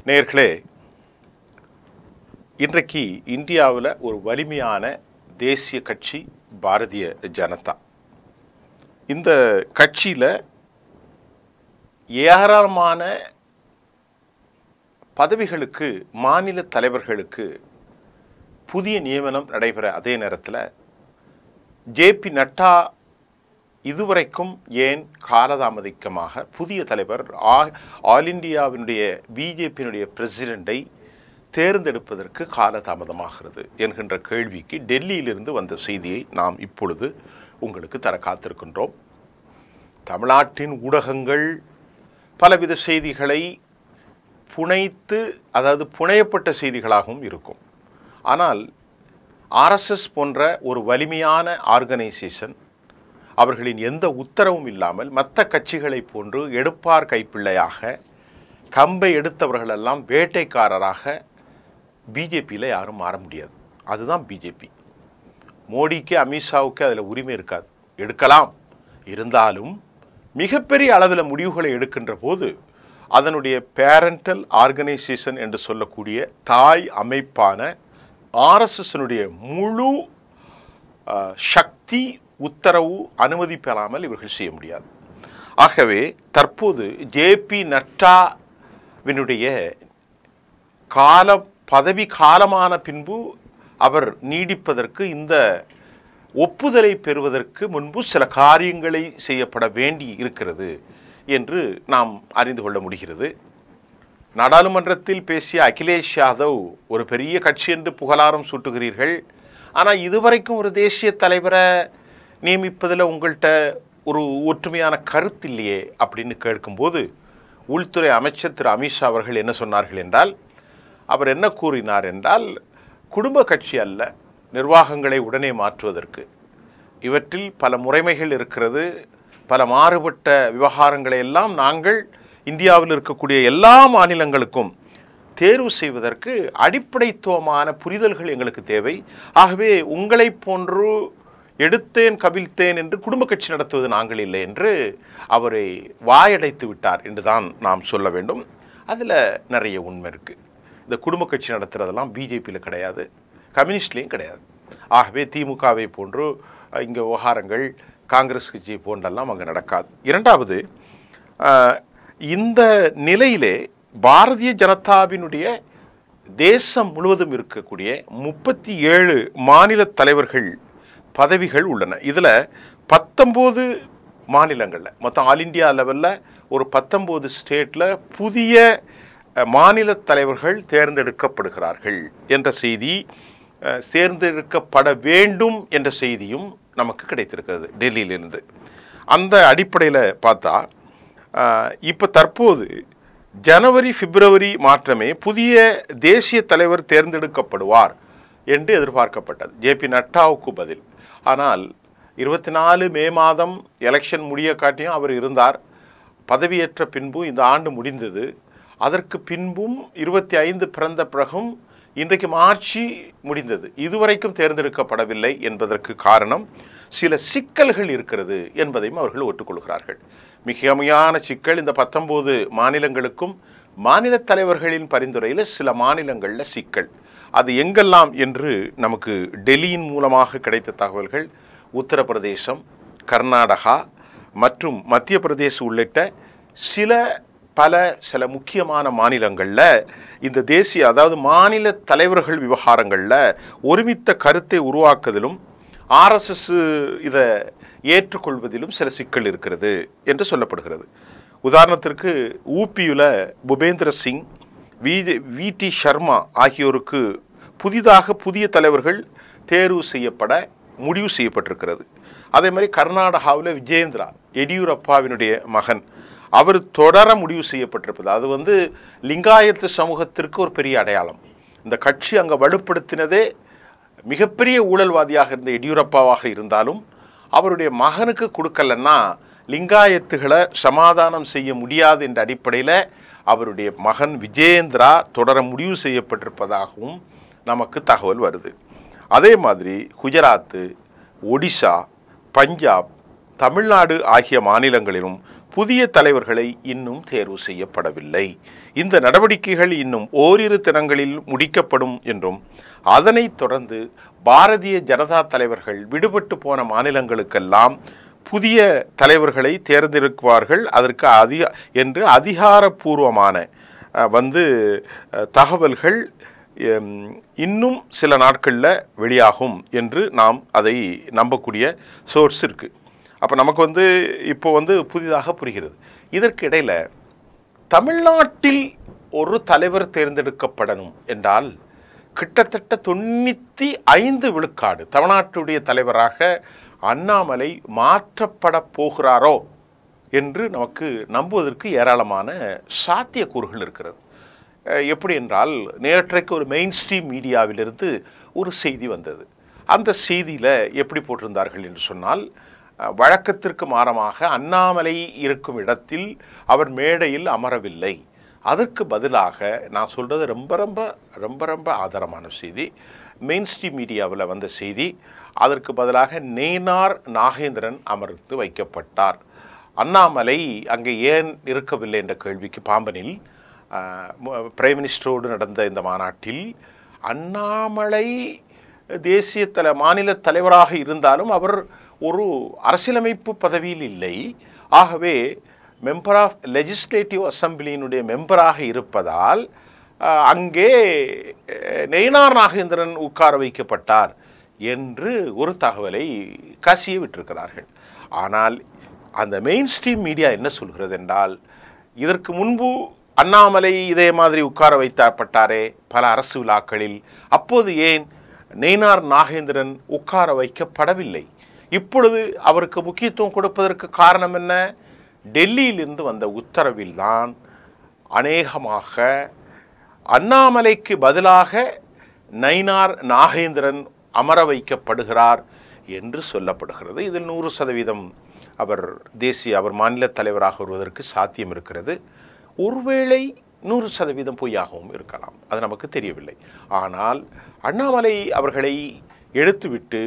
நேயர்களே, இன்றைக்கு இந்தியாவில் ஒரு வலிமையான தேசிய கட்சி பாரதிய ஜனதா. இந்த கட்சியில் ஏராளமான பதவிகளுக்கு மாநில தலைவர்களுக்கு புதிய நியமனம் நடைபெற அதே நேரத்தில் ஜே.பி. நட்டா இதுவரைக்கும் ஏன் காலதாமதிக்கமாக புதிய தலைவர் ஆல் இண்டியாவினுடைய பிஜேபியினுடைய பிரசிடெண்டை தேர்ந்தெடுப்பதற்கு காலதாமதமாகிறது என்கின்ற கேள்விக்கு டெல்லியிலிருந்து வந்த செய்தியை நாம் இப்பொழுது உங்களுக்கு தர காத்திருக்கின்றோம். தமிழ்நாட்டின் ஊடகங்கள் பலவித செய்திகளை புனைத்து, அதாவது புனையப்பட்ட செய்திகளாகவும் இருக்கும். ஆனால் ஆர்எஸ்எஸ் போன்ற ஒரு வலிமையான ஆர்கனைசேஷன் அவர்களின் எந்த உத்தரவும் இல்லாமல் மற்ற கட்சிகளை போன்று எடுப்பார் கைப்பிள்ளையாக கம்பை எடுத்தவர்களெல்லாம் வேட்டைக்காரராக பிஜேபியில் யாரும் மாற முடியாது. அதுதான் பிஜேபி. மோடிக்கு அமித்ஷாவுக்கு அதில் உரிமை இருக்காது, எடுக்கலாம். இருந்தாலும் மிகப்பெரிய அளவில் முடிவுகளை எடுக்கின்ற போது அதனுடைய பேரண்டல் ஆர்கனைசேஷன் என்று சொல்லக்கூடிய தாய் அமைப்பான ஆர்எஸ்எஸ்னுடைய முழு சக்தி உத்தரவு அனுமதி பெறாமல் இவர்கள் செய்ய முடியாது. ஆகவே தற்போது ஜே.பி. நட்டாவினுடைய பதவி காலமான பின்பு அவர் நீடிப்பதற்கு, இந்த ஒப்புதலை பெறுவதற்கு முன்பு சில காரியங்களை செய்யப்பட வேண்டி இருக்கிறது என்று நாம் அறிந்து கொள்ள முடிகிறது. நாடாளுமன்றத்தில் பேசிய அகிலேஷ் யாதவ் ஒரு பெரிய கட்சி என்று புகழாரம் சூட்டுகிறீர்கள், ஆனால் இதுவரைக்கும் ஒரு தேசிய தலைவரை நியமிப்பதில் உங்கள்கிட்ட ஒரு ஒற்றுமையான கருத்து இல்லையே அப்படின்னு கேட்கும்போது உள்துறை அமைச்சர் திரு அமித்ஷா அவர்கள் என்ன சொன்னார்கள் என்றால், அவர் என்ன கூறினார் என்றால், குடும்ப கட்சி அல்ல நிர்வாகங்களை உடனே மாற்றுவதற்கு. இவற்றில் பல முறைமைகள் இருக்கிறது, பல மாறுபட்ட விவகாரங்களை எல்லாம் நாங்கள் இந்தியாவில் இருக்கக்கூடிய எல்லா மாநிலங்களுக்கும் தேர்வு செய்வதற்கு அடிப்படைத்துவமான புரிதல்கள் எங்களுக்கு தேவை. ஆகவே உங்களை போன்று எடுத்தேன் கவிழ்த்தேன் என்று குடும்ப கட்சி நடத்துவது நாங்கள் இல்லை என்று அவரை வாயடைத்து விட்டார் என்றுதான் நாம் சொல்ல வேண்டும். அதில் நிறைய உண்மை இருக்குது. இந்த குடும்ப கட்சி நடத்துகிறதெல்லாம் பிஜேபியில் கிடையாது, கம்யூனிஸ்ட்லேயும் கிடையாது. ஆகவே திமுகவை போன்று இங்கே விவகாரங்கள் காங்கிரஸ் கட்சி போன்றெல்லாம் அங்கே நடக்காது. இரண்டாவது, இந்த நிலையிலே பாரதிய ஜனதாவினுடைய தேசம் முழுவதும் இருக்கக்கூடிய 37 மாநில தலைவர்கள் பதவிகள் உள்ளன. இதில் 19 மாநிலங்களில், மொத்தம் ஆல் இண்டியா லெவலில் ஒரு 19 ஸ்டேட்டில் புதிய மாநில தலைவர்கள் தேர்ந்தெடுக்கப்படுகிறார்கள் என்ற செய்தி, தேர்ந்தெடுக்கப்பட வேண்டும் என்ற செய்தியும் நமக்கு கிடைத்திருக்கிறது டெல்லியிலிருந்து. அந்த அடிப்படையில் பார்த்தா இப்போ தற்போது ஜனவரி பிப்ரவரி மாற்றமே புதிய தேசிய தலைவர் தேர்ந்தெடுக்கப்படுவார் என்று எதிர்பார்க்கப்பட்டது ஜே.பி. நட்டாவுக்கு பதில். ஆனால் 24 மே மாதம் எலெக்ஷன் முடிய காட்டியும் அவர் இருந்தார். பதவியேற்ற பின்பு இந்த ஆண்டு முடிந்தது. அதற்கு பின்பும் 25 பிறந்த பிறகும் இன்றைக்கு மார்ச் முடிந்தது, இதுவரைக்கும் தேர்ந்தெடுக்கப்படவில்லை என்பதற்கு காரணம் சில சிக்கல்கள் இருக்கிறது என்பதையும் அவர்கள் ஒட்டுக்கொள்கிறார்கள். மிகமையான சிக்கல் இந்த 19 மாநிலங்களுக்கும் மாநில தலைவர்களின் பரிந்துரையில் சில மாநிலங்களில் சிக்கல். அது எங்கெல்லாம் என்று நமக்கு டெல்லியின் மூலமாக கிடைத்த தகவல்கள், உத்தரப்பிரதேசம், கர்நாடகா மற்றும் மத்திய பிரதேசம் உள்ளிட்ட சில முக்கியமான மாநிலங்களில் இந்த தேசிய, அதாவது மாநில தலைவர்கள் விவகாரங்களில் ஒருமித்த கருத்தை உருவாக்குவதிலும் ஆர்எஸ்எஸ் இதை ஏற்றுக்கொள்வதிலும் சில சிக்கல் இருக்கிறது என்று சொல்லப்படுகிறது. உதாரணத்திற்கு ஊபியில் புபேந்திர சிங், வி.டி. சர்மா ஆகியோருக்கு புதிய தலைவர்கள் தேர்வு செய்யப்பட முடிவு செய்யப்பட்டிருக்கிறது. அதே மாதிரி கர்நாடகாவில் விஜயேந்திரா, எடியூரப்பாவினுடைய மகன், அவர் தொடர முடிவு செய்யப்பட்டிருப்பது. அது லிங்காயத்து சமூகத்திற்கு ஒரு பெரிய அடையாளம். இந்த கட்சி அங்கே வலுப்படுத்தினதே மிகப்பெரிய ஊழல்வாதியாக இருந்த எடியூரப்பாவாக இருந்தாலும் அவருடைய மகனுக்கு கொடுக்கலன்னா லிங்காயத்துகளை சமாதானம் செய்ய முடியாது என்ற அடிப்படையில் அவருடைய மகன் விஜயேந்திரா தொடர முடிவு செய்யப்பட்டிருப்பதாகவும் நமக்கு தகவல் வருது. அதே மாதிரி குஜராத்து, ஒடிசா, பஞ்சாப், தமிழ்நாடு ஆகிய மாநிலங்களிலும் புதிய தலைவர்களை இன்னும் தேர்வு செய்யப்படவில்லை. இந்த நடவடிக்கைகள் இன்னும் ஓரிரு தினங்களில் முடிக்கப்படும் என்றும் அதனைத் தொடர்ந்து பாரதிய ஜனதா தலைவர்கள் விடுபட்டு போன மாநிலங்களுக்கெல்லாம் புதிய தலைவர்களை தேர்ந்தெடுக்குவார்கள் அதற்கு என்று அதிகாரப்பூர்வமான தகவல்கள் இன்னும் சில நாட்களில் வெளியாகும் என்று நாம் அதை நம்பக்கூடிய சோர்ஸ் இருக்குது. அப்போ நமக்கு இப்போ புதிதாக புரிகிறது. இதற்கு இடையில் தமிழ்நாட்டில் ஒரு தலைவர் தேர்ந்தெடுக்கப்படணும் என்றால் கிட்டத்தட்ட 95 விழுக்காடு தமிழ்நாட்டுடைய தலைவராக அண்ணாமலை மாற்றப்பட போகிறாரோ என்று நமக்கு நம்புவதற்கு ஏராளமான சாத்தியக்கூறுகள் இருக்கிறது. எப்படி என்றால், நேற்றைக்கு ஒரு மெயின் ஸ்ட்ரீம் மீடியாவிலிருந்து ஒரு செய்தி வந்தது. அந்த செய்தியில் எப்படி போட்டிருந்தார்கள் என்று சொன்னால், வழக்கத்திற்கு மாறமாக அண்ணாமலை இருக்கும் இடத்தில் அவர் மேடையில் அமரவில்லை. அதற்கு பதிலாக நான் சொல்கிறது ரொம்ப ரொம்ப ரொம்ப ரொம்ப ஆதாரமான செய்தி, மெயின் ஸ்ட்ரீம் மீடியாவில் வந்த செய்தி. அதற்கு பதிலாக நயினார் நாகேந்திரன் அமர்ந்து வைக்கப்பட்டார். அண்ணாமலை அங்கே ஏன் இருக்கவில்லை என்ற கேள்விக்கு பாம்பனில் பிரைம் மினிஸ்டரோடு நடந்த இந்த மாநாட்டில் அண்ணாமலை தேசிய மாநில தலைவராக இருந்தாலும் அவர் ஒரு அரசியலமைப்பு பதவியில் இல்லை. ஆகவே மெம்பர் ஆஃப் லெஜிஸ்லேட்டிவ் அசம்பிளியினுடைய மெம்பராக இருப்பதால் அங்கே நயினார் நாகேந்திரன் உட்கார வைக்கப்பட்டார் என்று ஒரு தகவலை கசிய விட்டிருக்கிறார்கள். ஆனால் அந்த மெயின் ஸ்ட்ரீம் மீடியா என்ன சொல்கிறது என்றால், இதற்கு முன்பு அண்ணாமலை இதே மாதிரி உட்கார வைக்கப்பட்டாரே பல அரசு விழாக்களில், அப்போது ஏன் நயினார் நாகேந்திரன் உட்கார வைக்கப்படவில்லை? இப்பொழுது அவருக்கு முக்கியத்துவம் கொடுப்பதற்கு காரணம் என்ன? டெல்லியிலிருந்து வந்த உத்தரவில்தான் அநேகமாக அண்ணாமலைக்கு பதிலாக நயினார் நாகேந்திரன் அமர வைக்கப்படுகிறார் என்று சொல்லப்படுகிறது. இதில் 100% அவர் மாநில தலைவராக வருவதற்கு சாத்தியம் இருக்கிறது. ஒருவேளை 100% பொய்யாகவும் இருக்கலாம், அது நமக்கு தெரியவில்லை. ஆனால் அண்ணாமலை அவர்களை எடுத்துவிட்டு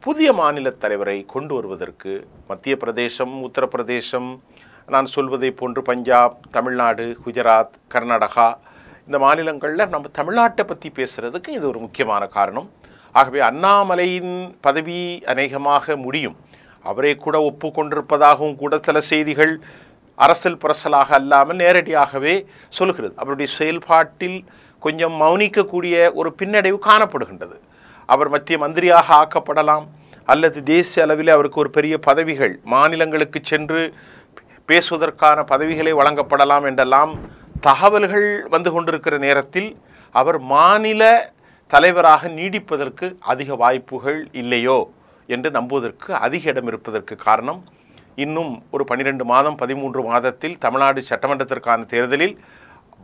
புதிய மாநில தலைவரை கொண்டு வருவதற்கு மத்திய பிரதேசம், உத்தரப்பிரதேசம், நான் சொல்வதை போன்று பஞ்சாப், தமிழ்நாடு, குஜராத், கர்நாடகா, இந்த மாநிலங்களில் நம்ம தமிழ்நாட்டை பற்றி பேசுகிறதுக்கு இது ஒரு முக்கியமான காரணம். ஆகவே அண்ணாமலையின் பதவி அநேகமாக முடியும். அவரை கூட ஒப்புக்கொண்டிருப்பதாகவும் கூட சில செய்திகள் அரசியல் புரசலாக அல்லாமல் நேரடியாகவே சொல்கிறது. அவருடைய செயல்பாட்டில் கொஞ்சம் மௌனிக்கக்கூடிய ஒரு பின்னடைவு காணப்படுகின்றது. அவர் மத்திய மந்திரியாக ஆக்கப்படலாம், அல்லது தேசிய அளவில் அவருக்கு ஒரு பெரிய பதவிகள், மாநிலங்களுக்கு சென்று பேசுவதற்கான பதவிகளை வழங்கப்படலாம் என்றெல்லாம் தகவல்கள் வந்து கொண்டிருக்கிற நேரத்தில் அவர் மாநில தலைவராக நீடிப்பதற்கு அதிக வாய்ப்புகள் இல்லையோ என்று நம்புவதற்கு அதிக இடம் இருப்பதற்கு காரணம், இன்னும் ஒரு 12 மாதம் 13 மாதத்தில் தமிழ்நாடு சட்டமன்றத்திற்கான தேர்தலில்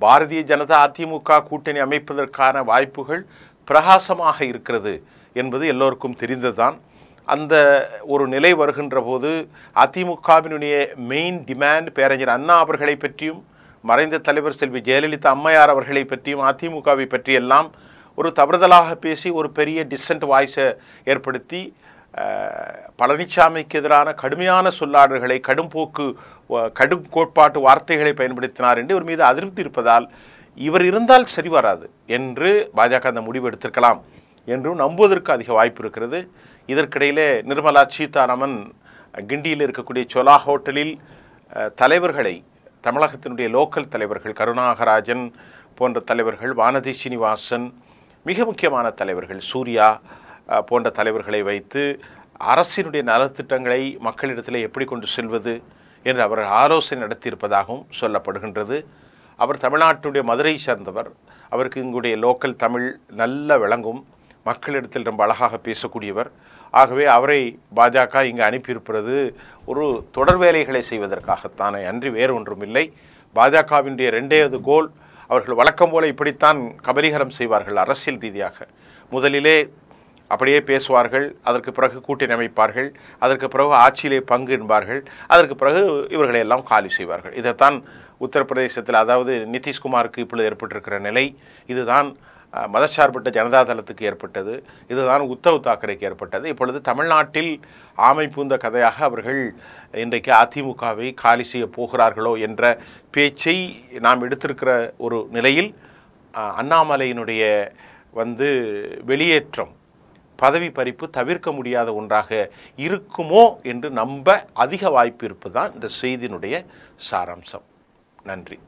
பாரதிய ஜனதா அதிமுக கூட்டணி அமைப்பதற்கான வாய்ப்புகள் பிரகாசமாக இருக்கிறது என்பது எல்லோருக்கும் தெரிந்ததுதான். அந்த ஒரு நிலை வருகின்ற போது அதிமுகவினுடைய மெயின் டிமாண்ட் பேரறிஞர் அண்ணா அவர்களை பற்றியும் மறைந்த தலைவர் செல்வி ஜெயலலிதா அம்மையார் அவர்களை பற்றியும் அதிமுகவை பற்றியெல்லாம் ஒரு தவறுதலாக பேசி ஒரு பெரிய டிசென்ட் வாய்ஸை ஏற்படுத்தி பழனிசாமிக்கு எதிரான கடுமையான சொல்லாடல்களை, கடும் கோட்பாட்டு வார்த்தைகளை பயன்படுத்தினார் என்று இவர் மீது அதிருப்தி இருப்பதால் இவர் இருந்தால் சரி வராது என்று பாஜக அந்த முடிவு எடுத்திருக்கலாம் என்றும் நம்புவதற்கு அதிக வாய்ப்பு இருக்கிறது. இதற்கிடையிலே நிர்மலா சீதாராமன் கிண்டியில் இருக்கக்கூடிய சோலா ஹோட்டலில் தலைவர்களை, தமிழகத்தினுடைய லோக்கல் தலைவர்கள், கருணாகராஜன் போன்ற தலைவர்கள், வானதி சீனிவாசன், மிக முக்கியமான தலைவர்கள், சூர்யா போன்ற தலைவர்களை வைத்து அரசினுடைய நலத்திட்டங்களை மக்களிடத்தில் எப்படி கொண்டு செல்வது என்று அவர் ஆலோசனை நடத்தியிருப்பதாகவும் சொல்லப்படுகின்றது. அவர் தமிழ்நாட்டுடைய மதுரை சேர்ந்தவர். அவருக்கு இங்குடைய லோக்கல் தமிழ் நல்ல விளங்கும், மக்களிடத்தில் ரொம்ப அழகாக பேசக்கூடியவர். ஆகவே அவரை பாஜக இங்கு அனுப்பியிருப்பது ஒரு தொடர் வேலைகளை செய்வதற்காகத்தானே அன்றி வேறு ஒன்றும் இல்லை. பாஜகவினுடைய 2வது கோல், அவர்கள் வழக்கம் போல இப்படித்தான் கபலீகரம் செய்வார்கள். அரசியல் ரீதியாக முதலிலே அப்படியே பேசுவார்கள், அதற்கு பிறகு கூட்டணி அமைப்பார்கள், அதற்கு பிறகு ஆட்சியிலே பங்கு என்பார்கள், அதற்கு பிறகு இவர்களை எல்லாம் காலி செய்வார்கள். இதைத்தான் உத்தரப்பிரதேசத்தில், அதாவது நிதிஷ்குமாருக்கு இப்பொழுது ஏற்பட்டிருக்கிற நிலை. இதுதான் மதசார்பற்ற ஜனதாதளத்துக்கு ஏற்பட்டது, இதுதான் உத்தவ் தாக்கரேக்கு ஏற்பட்டது. இப்பொழுது தமிழ்நாட்டில் ஆமை பூந்த கதையாக அவர்கள் இன்றைக்கு அதிமுகவை காலி செய்ய போகிறார்களோ என்ற பேச்சை நாம் எடுத்திருக்கிற ஒரு நிலையில் அண்ணாமலையினுடைய வெளியேற்றம், பதவி பறிப்பு தவிர்க்க முடியாத ஒன்றாக இருக்குமோ என்று நம்ப அதிக வாய்ப்பு இருப்பதுதான் இந்த செய்தியினுடைய சாராம்சம். நன்றி.